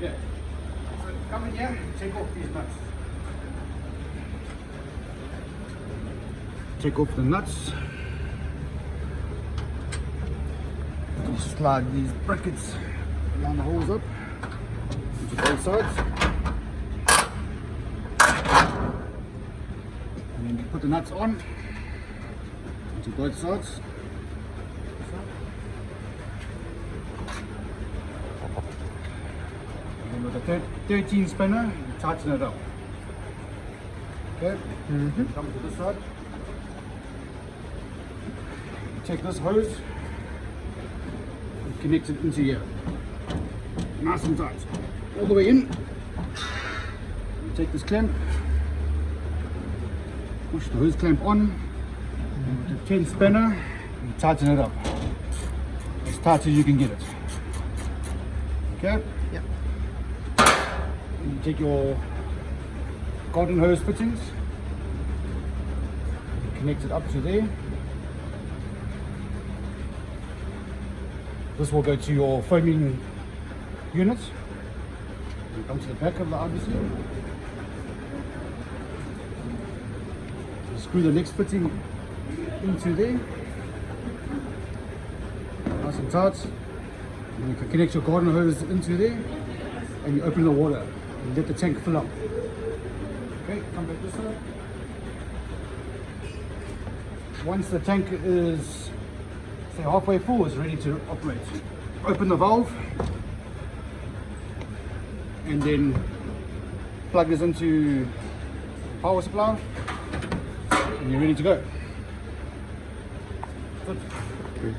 Okay. So come in here, take off these nuts. Take off the nuts. Just slide these brackets around the holes up into both sides. And then you put the nuts on into both sides. And with a 13 spinner, you tighten it up. Okay? Come to this side. You take this hose and connect it into here. Nice and tight. All the way in. You take this clamp, push the hose clamp on, and with the 10 spinner, you tighten it up. As tight as you can get it. Okay? Yep. You take your garden hose fittings, connect it up to there. This will go to your foaming unit. You come to the back of the RBC. Screw the next fitting into there. Nice and tight. And you can connect your garden hose into there, and you open the water and let the tank fill up. Okay, come back this side. Once the tank is, say, halfway full, it's ready to operate. Open the valve and then plug this into power supply and you're ready to go. Good.